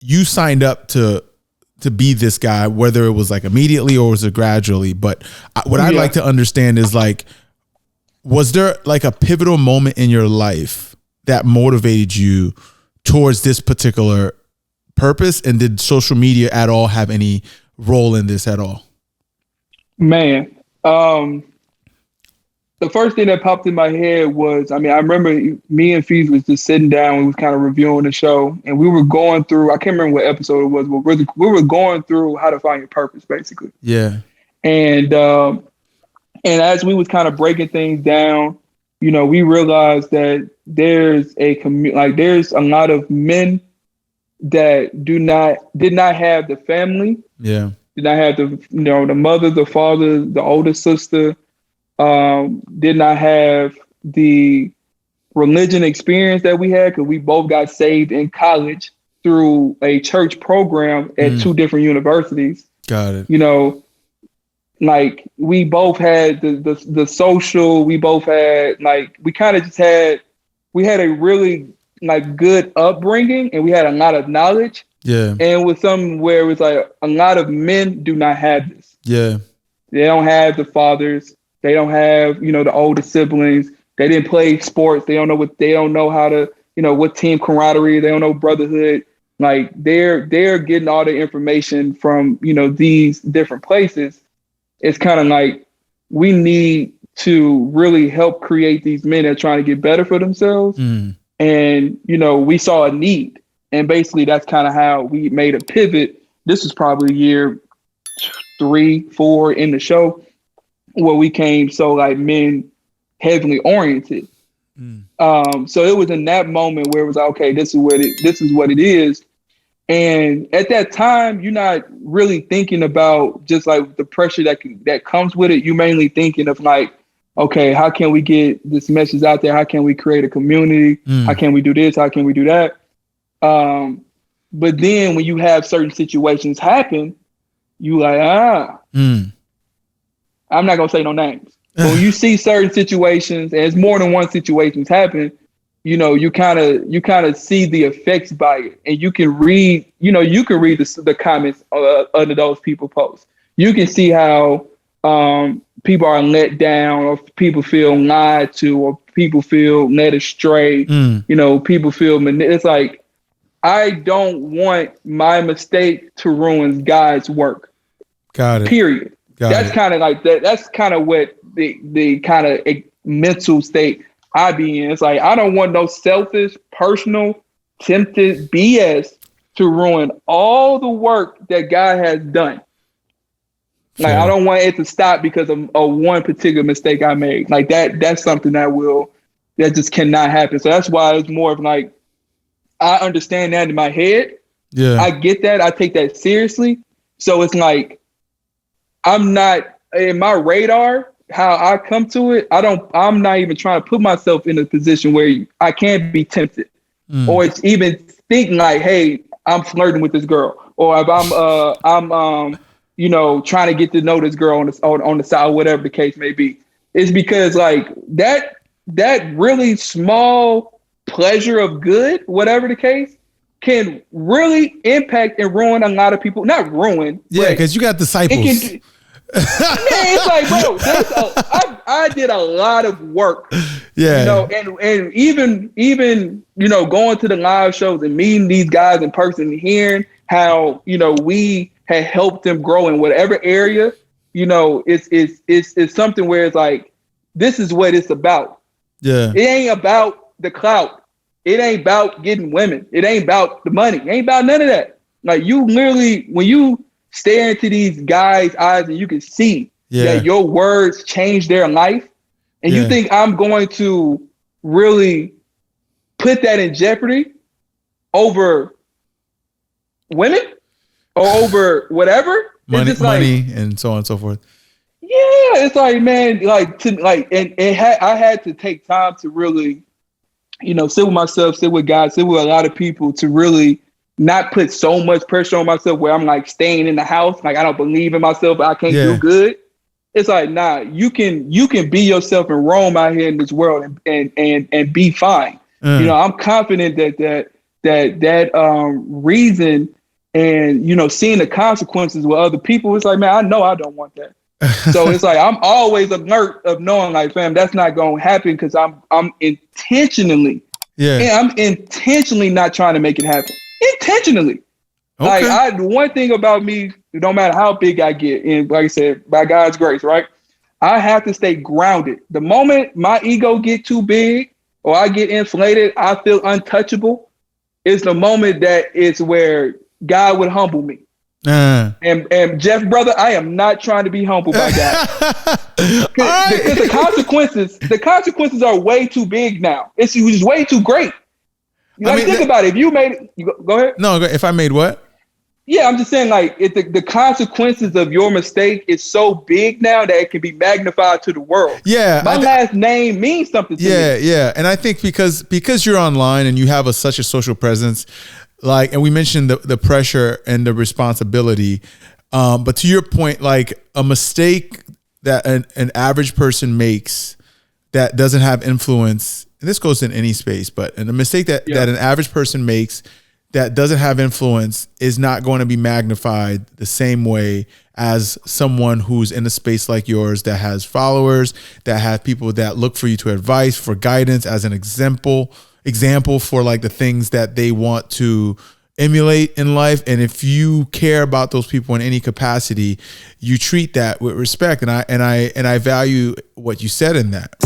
you signed up to be this guy, whether it was like immediately or was it gradually. But what I'd like to understand is like, was there like a pivotal moment in your life that motivated you towards this particular purpose? And did social media at all have any role in this at all? Man, the first thing that popped in my head was, I remember me and Fees was just sitting down. We was kind of reviewing the show, and we were going through, I can't remember what episode it was, but we were going through how to find your purpose, basically. Yeah. And as we was kind of breaking things down, we realized that there's there's a lot of men that did not have the family. Yeah. Did not have the mother, the father, the older sister, did not have the religion experience that we had, because we both got saved in college through a church program at two different universities. Got it. Like we both had the social, we both had we had a really like good upbringing, and we had a lot of knowledge. Yeah. And with something where it was like a lot of men do not have this. Yeah. They don't have the fathers. They don't have, the older siblings. They didn't play sports. They don't know how to, what team camaraderie. They don't know brotherhood. Like they're getting all the information from, these different places. It's kind of like we need to really help create these men that are trying to get better for themselves. And, we saw a need. And basically that's kind of how we made a pivot. This is probably year 3, 4 in the show, where we came so like men heavily oriented. So it was in that moment where it was like, okay, this is what it is. And at that time, you're not really thinking about just like the pressure that comes with it. You're mainly thinking of like, okay, how can we get this message out there? How can we create a community? How can we do this? How can we do that? But then when you have certain situations happen, you like, I'm not gonna say no names. But when you see certain situations, and it's more than one situations happen, you kind of see the effects by it, and you can read, the comments under those people posts. You can see how people are let down, or people feel lied to, or people feel led astray. People feel it's like, I don't want my mistake to ruin God's work. Got it. Period. That's kind of like that. That's kind of what the kind of mental state I be in. It's like, I don't want no selfish, personal, tempted BS to ruin all the work that God has done. Like, I don't want it to stop because of one particular mistake I made. Like that's something that just cannot happen. So that's why it's more of like, I understand that in my head. Yeah. I get that. I take that seriously. So it's like, I'm not in my radar, how I come to it. I'm not even trying to put myself in a position where I can't be tempted, or it's even thinking like, hey, I'm flirting with this girl, or if I'm trying to get to know this girl on the side, whatever the case may be. It's because like that really small pleasure of good, whatever the case, can really impact and ruin a lot of people. Not ruin. Yeah, because you got disciples. It's like, bro, I did a lot of work. Yeah. And even going to the live shows and meeting these guys in person and hearing how, we had helped them grow in whatever area, it's something where it's like, this is what it's about. Yeah. It ain't about the clout. It ain't about getting women. It ain't about the money. It ain't about none of that. Like, you literally, when you stare into these guys' eyes and you can see that your words change their life, and you think I'm going to really put that in jeopardy over women or over whatever? Money and so on and so forth. Yeah, it's like, man, I had to take time to really, sit with myself, sit with God, sit with a lot of people to really not put so much pressure on myself where I'm like staying in the house. Like, I don't believe in myself, I can't do good. It's like, nah, you can be yourself and roam out here in this world and be fine. I'm confident that reason and, you know, seeing the consequences with other people, it's like, man, I know I don't want that. So it's like, I'm always alert of knowing like, fam, that's not going to happen because I'm intentionally, I'm intentionally not trying to make it happen. Intentionally. Okay. Like the one thing about me, no matter how big I get, and like I said, by God's grace, right? I have to stay grounded. The moment my ego get too big or I get inflated, I feel untouchable. It's the moment that it's where God would humble me. And Jeff, brother, I am not trying to be humbled by God. Because the consequences are way too big now. It's just way too great. Think about it. If you made it, go ahead. No, if I made what? Yeah, I'm just saying, like, the consequences of your mistake is so big now that it can be magnified to the world. Yeah, my last name means something to me. Yeah, and I think because you're online and you have such a social presence, like, and we mentioned the pressure and the responsibility, but to your point, like a mistake that an average person makes that doesn't have influence, and this goes in any space, but a mistake that an average person makes that doesn't have influence is not going to be magnified the same way as someone who's in a space like yours that has followers, that have people that look for you to advice, for guidance, as an example for like the things that they want to emulate in life. And if you care about those people in any capacity, you treat that with respect. And I value what you said in that.